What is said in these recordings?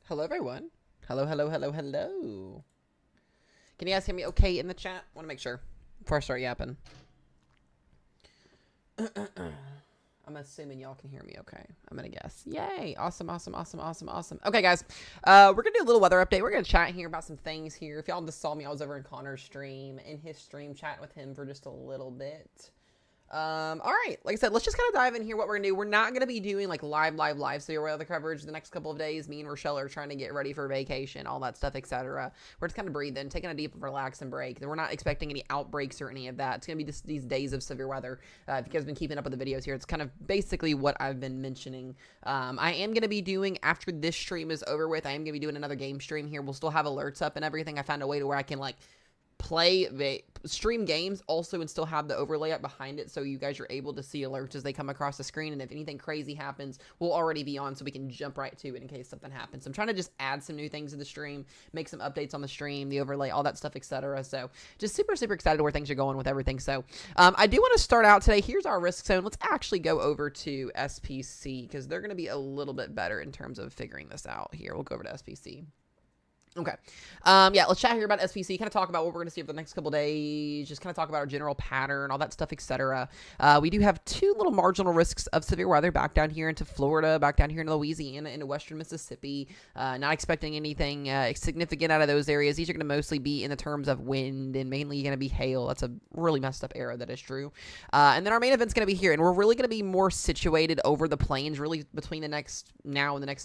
Hello, everyone. Hello, hello, hello, hello. Can you guys hear me okay in the chat? Want to make sure before I start yapping. I'm assuming y'all can hear me okay. I'm going to guess. Yay. Awesome, awesome, awesome, awesome, awesome. Okay, guys. We're going to do a little weather update. We're going to chat here about some things here. If y'all just saw me, I was over in Connor's stream, in his stream, chatting with him for just a little bit. All right, like I said, let's just kind of dive in here. What we're gonna do, we're not gonna be doing like live severe weather coverage the next couple of days. Me and Rochelle are trying to get ready for vacation, all that stuff, etc. We're just kind of breathing, taking a deep relax and break. We're not expecting any outbreaks or any of that. It's gonna be just these days of severe weather. If you guys have been keeping up with the videos here, it's kind of basically what I've been mentioning. I am gonna be doing, after this stream is over with, I am gonna be doing another game stream here. We'll still have alerts up and everything. I found a way to where I can like stream games also and still have the overlay up behind it, so you guys are able to see alerts as they come across the screen, and if anything crazy happens, we'll already be on, so we can jump right to it in case something happens. So I'm trying to just add some new things to the stream, make some updates on the stream, the overlay, all that stuff, etc. So just super excited where things are going with everything. So I do want to start out today. Here's our risk zone. Let's actually go over to SPC because they're going to be a little bit better in terms of figuring this out here. We'll go over to SPC. Okay. Yeah, let's chat here about SPC, kind of talk about what we're going to see over the next couple days, just kind of talk about our general pattern, all that stuff, etc. We do have two little marginal risks of severe weather back down here into Florida, back down here in Louisiana, into western Mississippi. Not expecting anything significant out of those areas. These are going to mostly be in the terms of wind and mainly going to be hail. That's a really messed up era, that is true. And then our main event's going to be here, and we're really going to be more situated over the plains, really between the next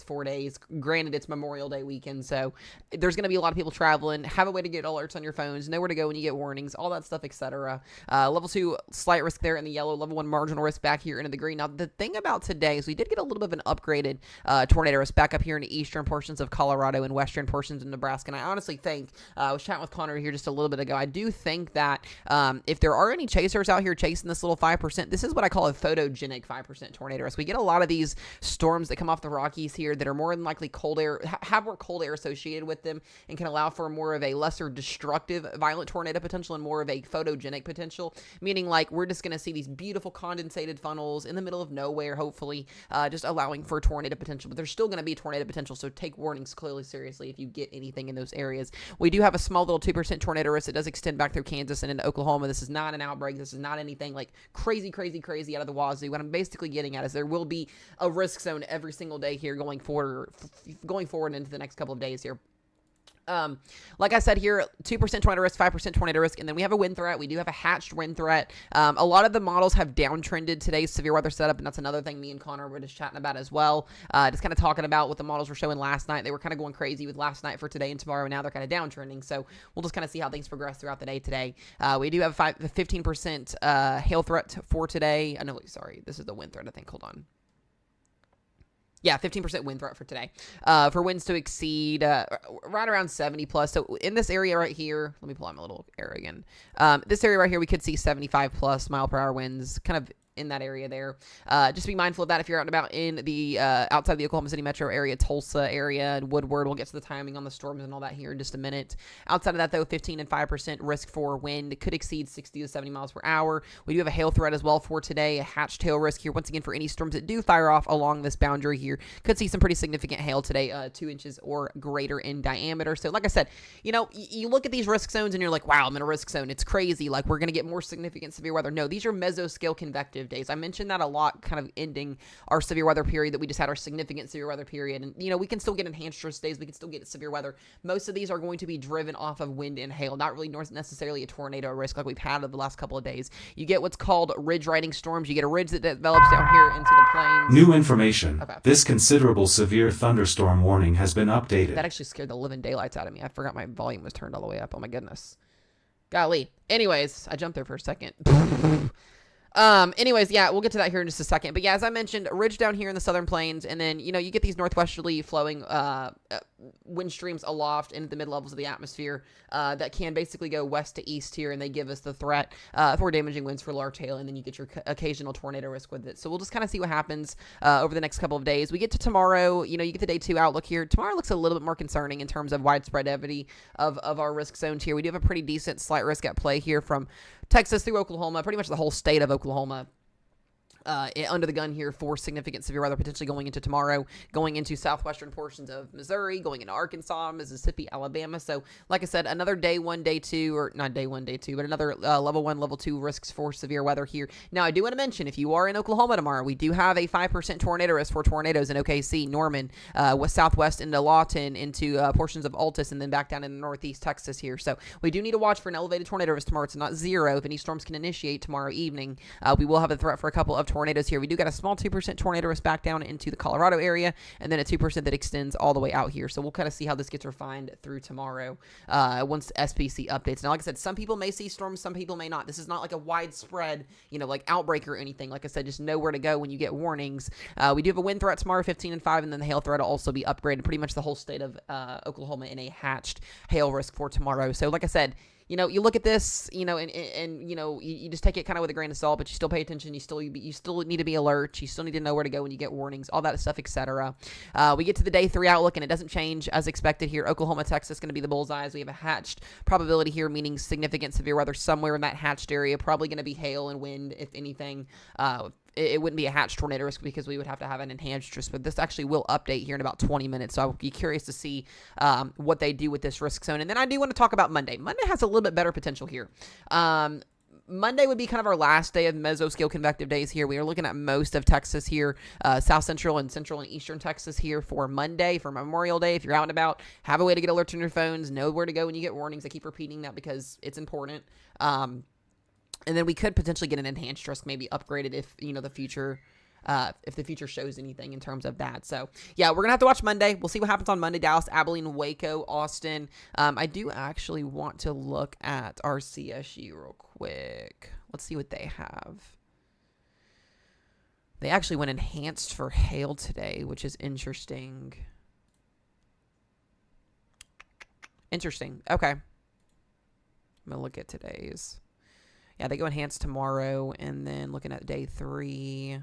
4 days. Granted, it's Memorial Day weekend, so there's going to be a lot of people traveling. Have a way to get alerts on your phones, know where to go when you get warnings, all that stuff, etc. Level 2, slight risk there in the yellow. Level 1, marginal risk back here into the green. Now, the thing about today is we did get a little bit of an upgraded tornado risk back up here in the eastern portions of Colorado and western portions of Nebraska. And I honestly think, I was chatting with Connor here just a little bit ago, I do think that if there are any chasers out here chasing this little 5%, this is what I call a photogenic 5% tornado risk. We get a lot of these storms that come off the Rockies here that are more than likely cold air, have more cold air associated with them, and can allow for more of a lesser destructive violent tornado potential and more of a photogenic potential, meaning like we're just going to see these beautiful condensated funnels in the middle of nowhere, hopefully, just allowing for tornado potential. But there's still going to be tornado potential, so take warnings clearly seriously if you get anything in those areas. We do have a small little 2% tornado risk that does extend back through Kansas and into Oklahoma. This is not an outbreak. This is not anything like crazy out of the wazoo. What I'm basically getting at is there will be a risk zone every single day here going forward into the next couple of days here. Like I said here, 2% tornado risk, 5% tornado risk, and then we have a wind threat. We do have a hatched wind threat. A lot of the models have downtrended today's severe weather setup, and that's another thing me and Connor were just chatting about as well. Just kind of talking about what the models were showing last night. They were kind of going crazy with last night for today and tomorrow, and now they're kind of downtrending. So we'll just kind of see how things progress throughout the day today. We do have a 15% hail threat for today. No, sorry, this is the wind threat, I think. Hold on. Yeah, 15% wind threat for today. For winds to exceed right around 70 plus. So in this area right here, let me pull out my little arrow again. This area right here, we could see 75 plus mile per hour winds, kind of in that area there. Just be mindful of that if you're out and about in the outside of the Oklahoma City metro area, Tulsa area, and Woodward. We'll get to the timing on the storms and all that here in just a minute. Outside of that, though, 15 and 5% risk for wind. It could exceed 60 to 70 miles per hour. We do have a hail threat as well for today, a hatched hail risk here. Once again, for any storms that do fire off along this boundary here, could see some pretty significant hail today, 2 inches or greater in diameter. So like I said, you know, you look at these risk zones and you're like, wow, I'm in a risk zone. It's crazy. Like, we're going to get more significant severe weather. No, these are mesoscale convective days. I mentioned that a lot, kind of ending our severe weather period that we just had, our significant severe weather period. And, you know, we can still get enhanced risk days. We can still get severe weather. Most of these are going to be driven off of wind and hail, not really necessarily a tornado risk like we've had over the last couple of days. You get what's called ridge riding storms. You get a ridge that develops down here into the plains. New information. Okay. This considerable severe thunderstorm warning has been updated. That actually scared the living daylights out of me. I forgot my volume was turned all the way up. Oh my goodness. Golly. Anyways, I jumped there for a second. Anyways, yeah, we'll get to that here in just a second. But yeah, as I mentioned, a ridge down here in the southern plains, and then, you know, you get these northwesterly flowing wind streams aloft into the mid-levels of the atmosphere that can basically go west to east here, and they give us the threat for damaging winds for large hail, and then you get your occasional tornado risk with it. So we'll just kind of see what happens over the next couple of days. We get to tomorrow, you know, you get the day 2 outlook here. Tomorrow looks a little bit more concerning in terms of widespreadity of our risk zones here. We do have a pretty decent slight risk at play here from Texas through Oklahoma, pretty much the whole state of Oklahoma. under the gun here for significant severe weather potentially going into tomorrow, going into southwestern portions of Missouri, going into Arkansas, Mississippi, Alabama. So, like I said, another day 1, day 2, or not day 1, day 2, but another level 1, level 2 risks for severe weather here. Now, I do want to mention, if you are in Oklahoma tomorrow, we do have a 5% tornado risk for tornadoes in OKC, Norman, west southwest into Lawton, into portions of Altus, and then back down in northeast Texas here. So, we do need to watch for an elevated tornado risk tomorrow. It's not zero. If any storms can initiate tomorrow evening, we will have a threat for a couple of tornadoes here. We do got a small 2% tornado risk back down into the Colorado area, and then a 2% that extends all the way out here. So we'll kind of see how this gets refined through tomorrow once SPC updates. Now, like I said, some people may see storms, some people may not. This is not like a widespread, like outbreak or anything. Like I said, just know where to go when you get warnings. We do have a wind threat tomorrow, 15 and 5, and then the hail threat will also be upgraded. Pretty much the whole state of Oklahoma in a hatched hail risk for tomorrow. So like I said, you look at this, and you just take it kind of with a grain of salt, but you still pay attention. You still need to be alert. You still need to know where to go when you get warnings, all that stuff, etc. We get to the day 3 outlook, and it doesn't change as expected here. Oklahoma, Texas, going to be the bullseyes. We have a hatched probability here, meaning significant severe weather somewhere in that hatched area. Probably going to be hail and wind, if anything. It wouldn't be a hatched tornado risk because we would have to have an enhanced risk, but this actually will update here in about 20 minutes, so I'll be curious to see what they do with this risk zone. And then I do want to talk about Monday. Monday has a little bit better potential here. Monday would be kind of our last day of mesoscale convective days here. We are looking at most of Texas here, south central and eastern Texas here for Monday, for Memorial Day. If you're out and about, have a way to get alerts on your phones, know where to go when you get warnings. I keep repeating that because it's important. And then we could potentially get an enhanced risk, maybe upgraded if the future shows anything in terms of that. So yeah, we're gonna have to watch Monday. We'll see what happens on Monday. Dallas, Abilene, Waco, Austin. I do actually want to look at our CSU real quick. Let's see what they have. They actually went enhanced for hail today, which is interesting. Okay. I'm gonna look at today's. Yeah, they go enhanced tomorrow, and then looking at day 3.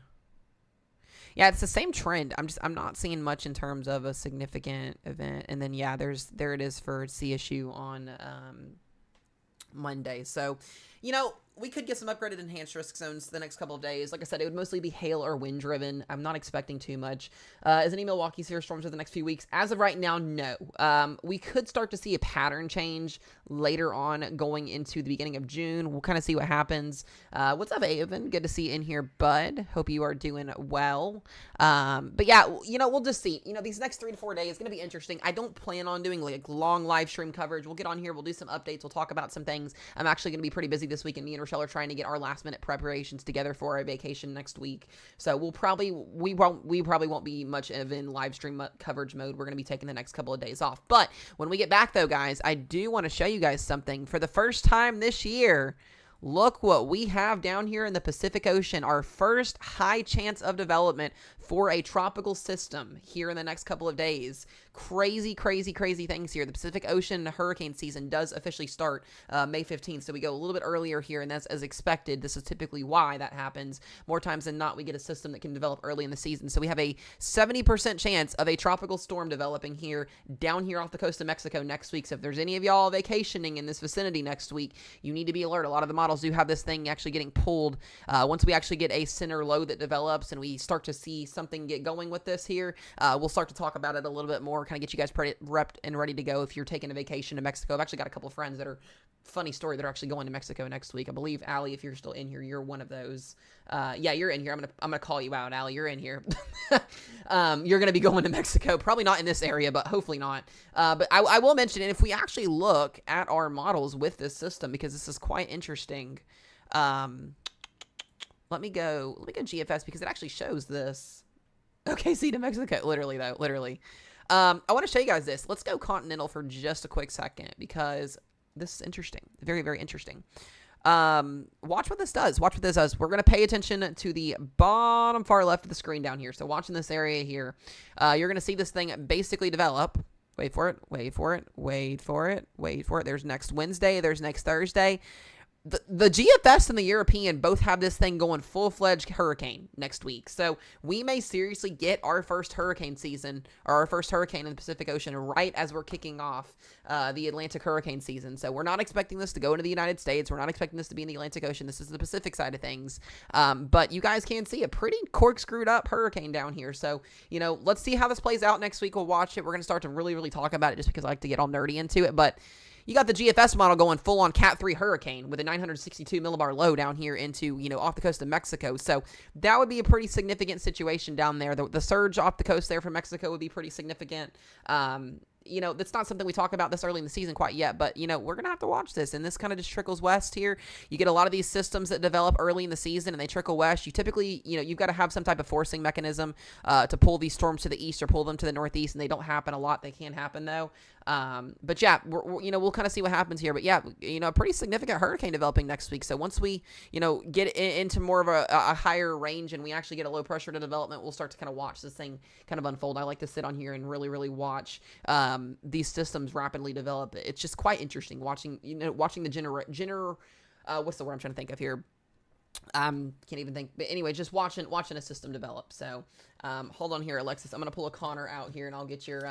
Yeah, it's the same trend. I'm not seeing much in terms of a significant event. And then yeah, there it is for CSU on Monday. So, we could get some upgraded enhanced risk zones the next couple of days. Like I said, it would mostly be hail or wind driven. I'm not expecting too much. Is any Milwaukee severe storms for the next few weeks? As of right now, no. We could start to see a pattern change later on going into the beginning of June. We'll kind of see what happens. What's up, Avon? Good to see you in here, bud. Hope you are doing well. But yeah, we'll just see. These next 3 to 4 days is going to be interesting. I don't plan on doing like long live stream coverage. We'll get on here. We'll do some updates. We'll talk about some things. I'm actually going to be pretty busy this week, and me and Rochelle are trying to get our last minute preparations together for our vacation next week. So we probably won't be much of in live stream coverage mode. We're going to be taking the next couple of days off. But when we get back though, guys, I do want to show you guys something. For the first time this year, look what we have down here in the Pacific Ocean. Our first high chance of development for a tropical system here in the next couple of days. Crazy things here. The Pacific Ocean hurricane season does officially start May 15th, so we go a little bit earlier here, and that's as expected. This is typically why that happens. More times than not, we get a system that can develop early in the season. So we have a 70% chance of a tropical storm developing here, down here off the coast of Mexico next week. So if there's any of y'all vacationing in this vicinity next week, you need to be alert. A lot of the models do have this thing actually getting pulled. Once we actually get a center low that develops and we start to see something get going with this here, we'll start to talk about it a little bit more, kind of get you guys prepped and ready to go if you're taking a vacation to Mexico. I've actually got a couple of friends that are, funny story, that are actually going to Mexico next week. I believe, Allie, if you're still in here, you're one of those. Yeah, you're in here. I'm gonna call you out, Allie. You're in here. You're gonna be going to Mexico, probably not in this area, but hopefully not. But I will mention it if we actually look at our models with this system, because this is quite interesting. Let me go GFS because it actually shows this. Okay, see to Mexico, literally. I want to show you guys this. Let's go continental for just a quick second because this is interesting. Very, very interesting. Watch what this does. We're going to pay attention to the bottom far left of the screen down here. So watching this area here, you're going to see this thing basically develop. Wait for it. There's next Wednesday. There's next Thursday. the GFS and the European both have this thing going full-fledged hurricane next week. So we may seriously get our first hurricane season, or our first hurricane in the Pacific Ocean, right as we're kicking off the Atlantic hurricane season. So we're not expecting this to go into the United States. We're not expecting this to be in the Atlantic Ocean. This is the Pacific side of things. But you guys can see a pretty corkscrewed up hurricane down here. So, let's see how this plays out next week. We'll watch it. We're going to start to really, really talk about it just because I like to get all nerdy into it. But you got the GFS model going full on Cat 3 hurricane with a 962 millibar low down here into, off the coast of Mexico. So that would be a pretty significant situation down there. The surge off the coast there from Mexico would be pretty significant. That's not something we talk about this early in the season quite yet, but, we're going to have to watch this. And this kind of just trickles west here. You get a lot of these systems that develop early in the season and they trickle west. You typically, you've got to have some type of forcing mechanism to pull these storms to the east or pull them to the northeast, and they don't happen a lot. They can happen, though. But yeah, we'll kind of see what happens here. But yeah, a pretty significant hurricane developing next week. So once we, get into more of a higher range and we actually get a low pressure to development, we'll start to kind of watch this thing kind of unfold. I like to sit on here and really, really watch these systems rapidly develop. It's just quite interesting watching the what's the word I'm trying to think of here? Can't even think. But anyway, just watching a system develop. So hold on here, Alexis. I'm gonna pull a Connor out here and I'll get your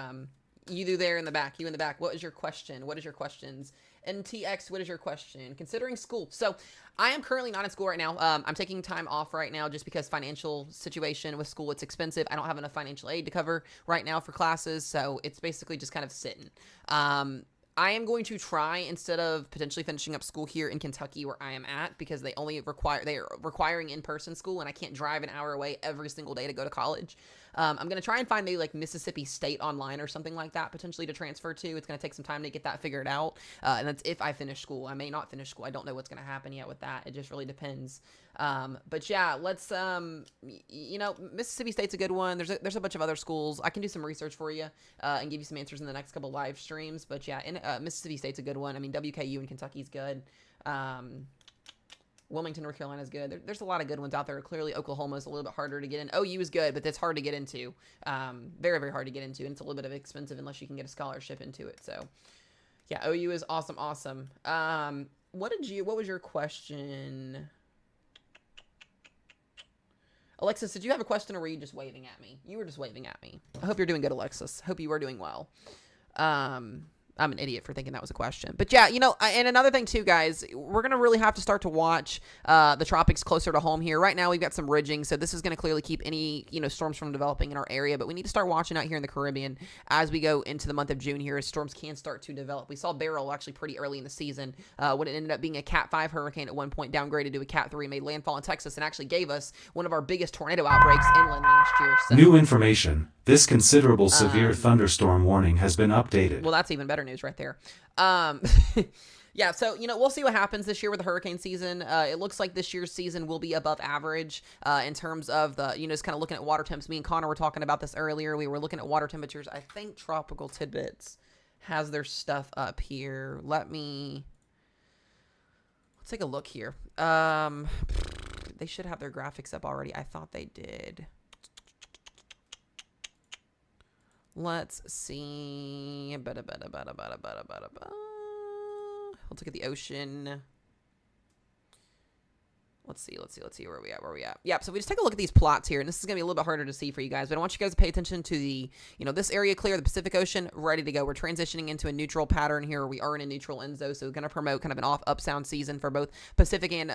you there in the back. You in the back. What is your question? What is your questions? NTX, what is your question? Considering school. So I am currently not in school right now. I'm taking time off right now just because financial situation with school, it's expensive. I don't have enough financial aid to cover right now for classes. So it's basically just kind of sitting. I am going to try, instead of potentially finishing up school here in Kentucky where I am at, because they are requiring in-person school and I can't drive an hour away every single day to go to college. I'm going to try and find maybe like Mississippi State Online or something like that potentially to transfer to. It's going to take some time to get that figured out. And that's if I finish school. I may not finish school. I don't know what's going to happen yet with that. It just really depends. But yeah, let's, Mississippi State's a good one. There's a bunch of other schools. I can do some research for you, and give you some answers in the next couple live streams. But yeah, Mississippi State's a good one. I mean, WKU in Kentucky's good. Wilmington, North Carolina is good. There's a lot of good ones out there. Clearly, Oklahoma is a little bit harder to get in. OU is good, but that's hard to get into. Very, very hard to get into, and it's a little bit expensive unless you can get a scholarship into it. So, yeah, OU is awesome. What was your question? Alexis, did you have a question, or were you just waving at me? You were just waving at me. I hope you're doing good, Alexis. Hope you are doing well. I'm an idiot for thinking that was a question. But yeah, and another thing too, guys, we're going to really have to start to watch the tropics closer to home here. Right now, we've got some ridging, so this is going to clearly keep any, storms from developing in our area. But we need to start watching out here in the Caribbean as we go into the month of June here, as storms can start to develop. We saw Beryl actually pretty early in the season when it ended up being a Cat 5 hurricane at one point, downgraded to a Cat 3, made landfall in Texas, and actually gave us one of our biggest tornado outbreaks inland last year. So. New information. This considerable severe thunderstorm warning has been updated. Well, that's even better news right there. Yeah, so, we'll see what happens this year with the hurricane season. It looks like this year's season will be above average in terms of the, just kind of looking at water temps. Me and Connor were talking about this earlier. We were looking at water temperatures. I think Tropical Tidbits has their stuff up here. Let's take a look here. They should have their graphics up already. I thought they did. Let's see. Let's look at the ocean. Let's see where we at. Yeah, so we just take a look at these plots here, and this is going to be a little bit harder to see for you guys, but I want you guys to pay attention to the, this area clear, the Pacific Ocean, ready to go. We're transitioning into a neutral pattern here. We are in a neutral end zone, so we're going to promote kind of an up-sound season for both Pacific and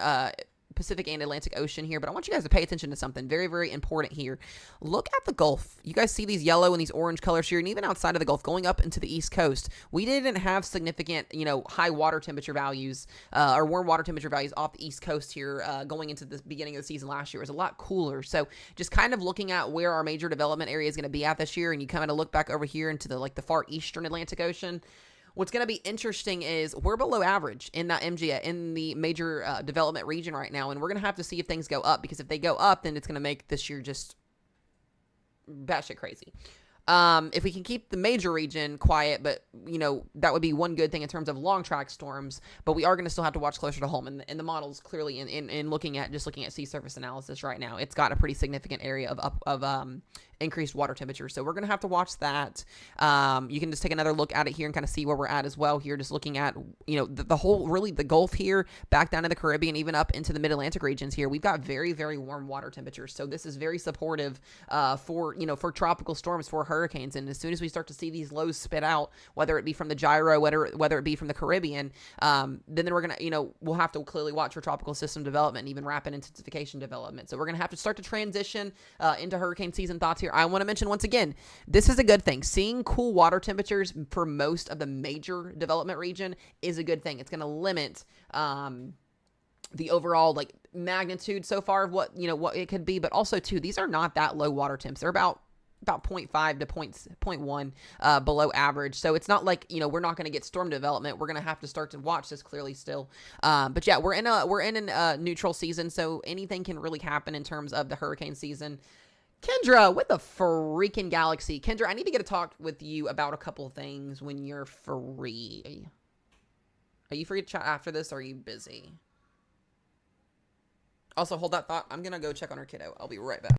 Atlantic Ocean here, but I want you guys to pay attention to something very, very important here. Look at the Gulf. You guys see these yellow and these orange colors here, and even outside of the Gulf, going up into the East Coast, we didn't have significant, high water temperature values or warm water temperature values off the East Coast here going into the beginning of the season last year. It was a lot cooler. So just kind of looking at where our major development area is going to be at this year, and you kind of look back over here into the far eastern Atlantic Ocean. What's going to be interesting is we're below average in that MGA, in the major development region right now, and we're going to have to see if things go up, because if they go up, then it's going to make this year just batshit crazy. If we can keep the major region quiet, but that would be one good thing in terms of long track storms. But we are going to still have to watch closer to home, and the models clearly in looking at sea surface analysis right now, it's got a pretty significant area of increased water temperature. So we're going to have to watch that. You can just take another look at it here and kind of see where we're at as well here, just looking at, the whole, really the Gulf here, back down to the Caribbean, even up into the mid-Atlantic regions here. We've got very, very warm water temperatures. So this is very supportive for tropical storms, for hurricanes. And as soon as we start to see these lows spit out, whether it be from the gyro, whether it be from the Caribbean, then we're going to, we'll have to clearly watch for tropical system development and even rapid intensification development. So we're going to have to start to transition into hurricane season thoughts here. I want to mention once again, this is a good thing. Seeing cool water temperatures for most of the major development region is a good thing. It's going to limit the overall magnitude so far of what it could be, but also too, these are not that low water temps. They're about 0.5 to 0.1 below average. So it's not like, we're not going to get storm development. We're going to have to start to watch this clearly still. But yeah, we're in a neutral season, so anything can really happen in terms of the hurricane season. Kendra, with the freaking galaxy. Kendra, I need to get a talk with you about a couple things when you're free. Are you free to chat after this, or are you busy? Also, hold that thought. I'm going to go check on our kiddo. I'll be right back.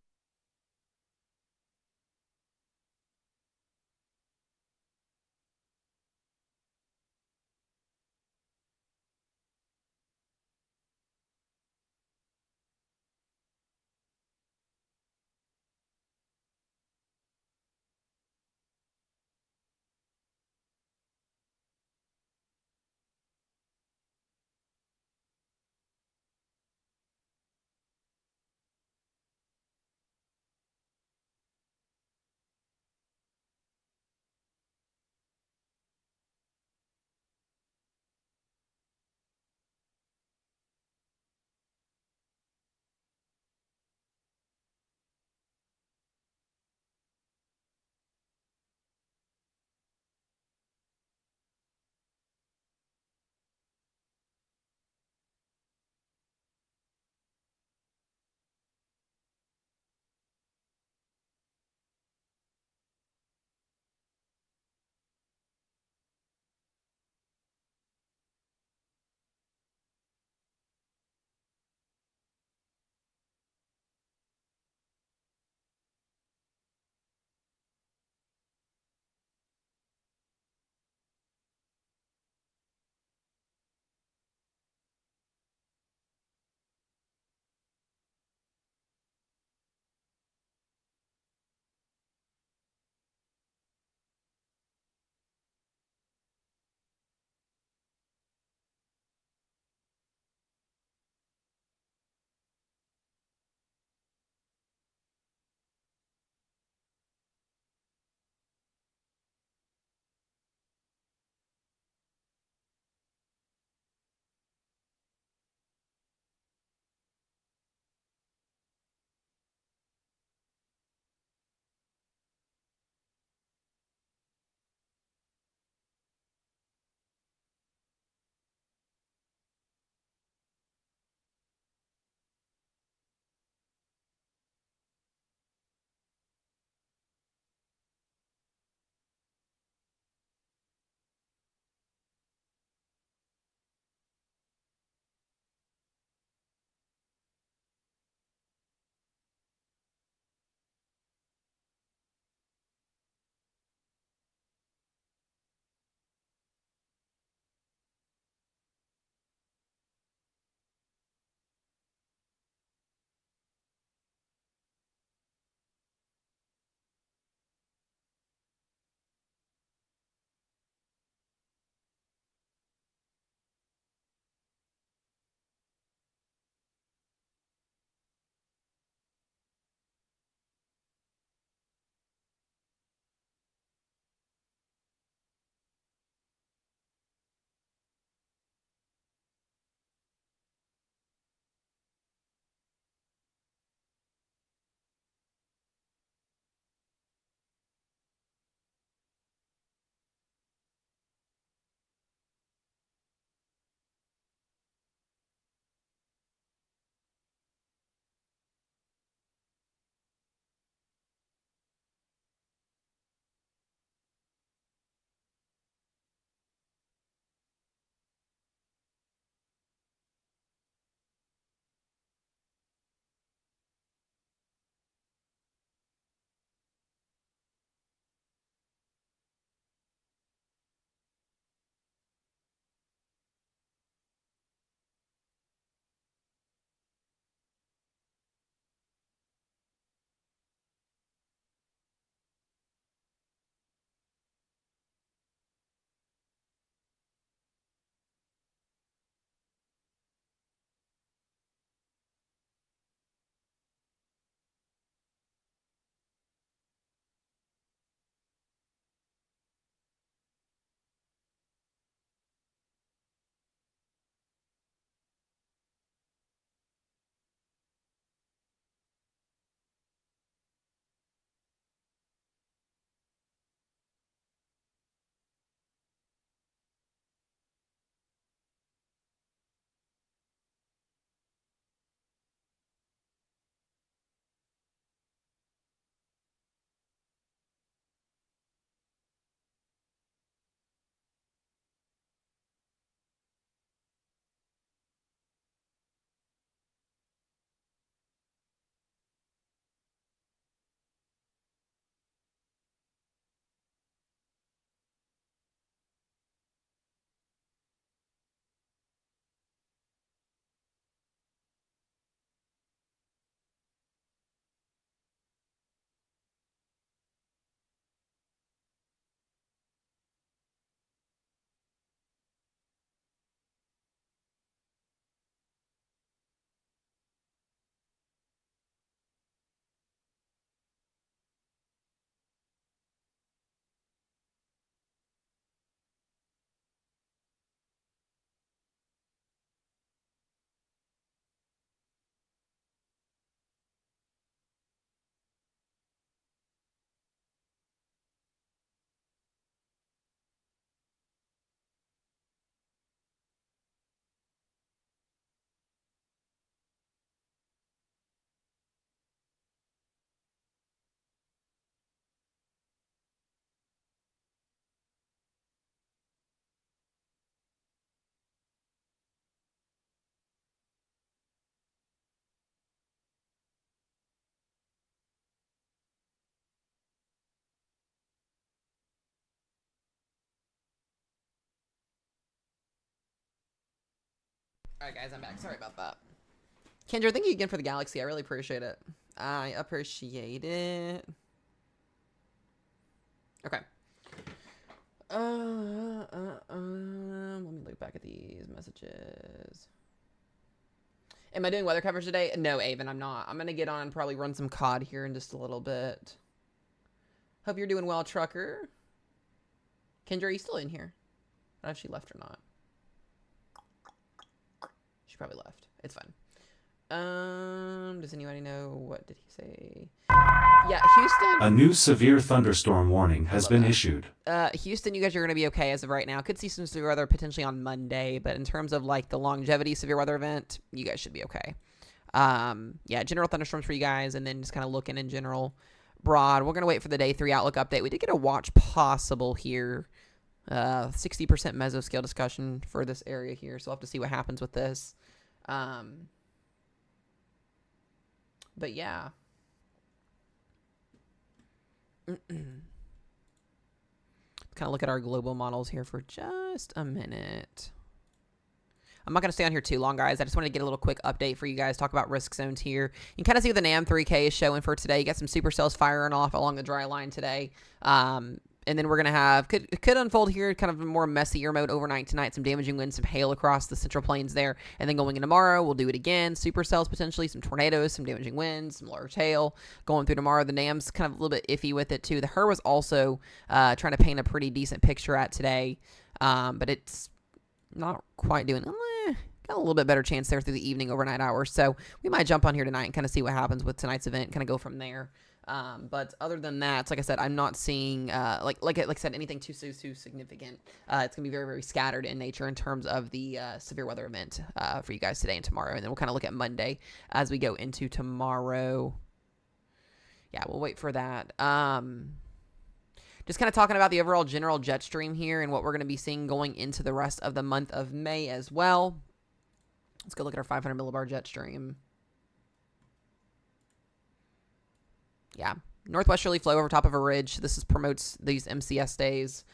Alright, guys, I'm back. Sorry about that. Kendra, thank you again for the galaxy. I really appreciate it. I appreciate it. Okay. Let me look back at these messages. Am I doing weather coverage today? No, Avon, I'm not. I'm going to get on and probably run some COD here in just a little bit. Hope you're doing well, Trucker. Kendra, are you still in here? I don't know if she left or not. She probably left. It's fine. Does anybody know, what did he say? Yeah, Houston. A new severe thunderstorm warning has been issued. Houston, you guys are going to be okay as of right now. Could see some severe weather potentially on Monday, but in terms of like the longevity severe weather event, you guys should be okay. Yeah, general thunderstorms for you guys, and then just kind of looking in general broad. We're going to wait for the day 3 outlook update. We did get a watch possible here. 60% mesoscale discussion for this area here, so we'll have to see what happens with this. But yeah. Kind of look at our global models here for just a minute. I'm not going to stay on here too long, guys. I just wanted to get a little quick update for you guys, talk about risk zones here. You can kind of see what the NAM 3K is showing for today. You got some supercells firing off along the dry line today. And then we're going to have, could unfold here, kind of a more messier mode overnight tonight. Some damaging winds, some hail across the central plains there. And then going into tomorrow, we'll do it again. Supercells potentially, some tornadoes, some damaging winds, some large hail. Going through tomorrow, the NAM's kind of a little bit iffy with it too. The HER was also trying to paint a pretty decent picture at today. But it's not quite doing, got a little bit better chance there through the evening, overnight hours. So we might jump on here tonight and kind of see what happens with tonight's event, kind of go from there. But other than that, like I said, I'm not seeing, like I said, anything too significant. It's gonna be very, very scattered in nature in terms of the severe weather event for you guys today and tomorrow, and then we'll kind of look at Monday as we go into tomorrow. Yeah, we'll wait for that. Just kind of talking about the overall general jet stream here and what we're gonna be seeing going into the rest of the month of May as well. Let's go look at our 500 millibar jet stream. Yeah, northwesterly flow over top of a ridge. This promotes these MCS days.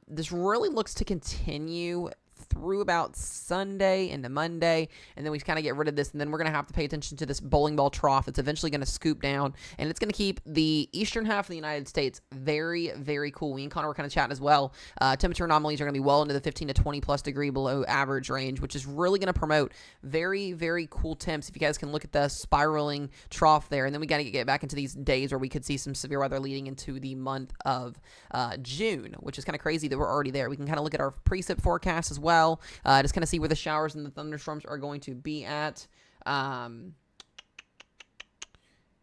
This really looks to continue through about Sunday into Monday, and then we kind of get rid of this, and then we're going to have to pay attention to this bowling ball trough. It's eventually going to scoop down, and it's going to keep the eastern half of the United States very, very cool. We and Connor were kind of chatting as well. Temperature anomalies are going to be well into the 15 to 20 plus degree below average range, which is really going to promote very, very cool temps. If you guys can look at the spiraling trough there, and then we got to get back into these days where we could see some severe weather leading into the month of June, which is kind of crazy that we're already there. We can kind of look at our precip forecast as well. Just kind of see where the showers and the thunderstorms are going to be at.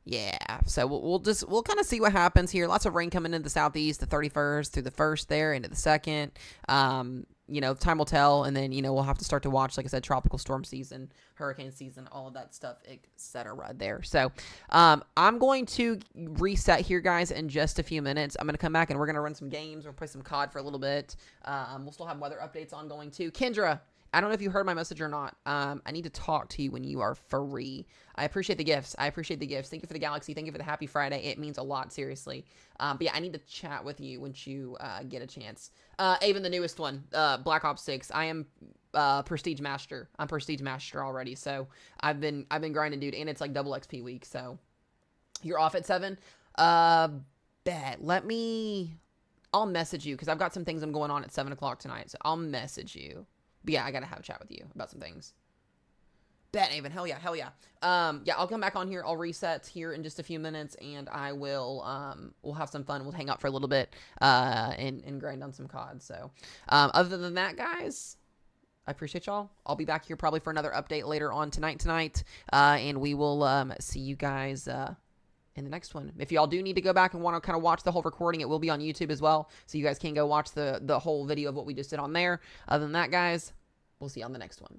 Yeah, so we'll kind of see what happens here. Lots of rain coming into the southeast, the 31st through the 1st there, into the 2nd. You know, time will tell, and then, you know, we'll have to start to watch, like I said, tropical storm season, hurricane season, all of that stuff, etc. there. So, I'm going to reset here, guys, in just a few minutes. I'm going to come back, and we're going to run some games. We'll play some COD for a little bit. We'll still have weather updates ongoing, too. Kendra, I don't know if you heard my message or not. I need to talk to you when you are free. I appreciate the gifts. Thank you for the galaxy. Thank you for the happy Friday. It means a lot, seriously. But yeah, I need to chat with you once you get a chance. Even the newest one, Black Ops 6. I am Prestige Master. I'm Prestige Master already. So I've been grinding, dude, and it's like double XP week. So you're off at 7. Bet. I'll message you because I've got some things I'm going on at 7 o'clock tonight. So I'll message you. But yeah, I gotta have a chat with you about some things. Bet, Avon. Hell yeah. Yeah, I'll come back on here. I'll reset here in just a few minutes, and I will, we'll have some fun. We'll hang out for a little bit, and grind on some COD. So, other than that, guys, I appreciate y'all. I'll be back here probably for another update later on tonight, and we will, see you guys, in the next one. If y'all do need to go back and want to kind of watch the whole recording, it will be on YouTube as well, so you guys can go watch the whole video of what we just did on there. Other than that, guys, we'll see you on the next one.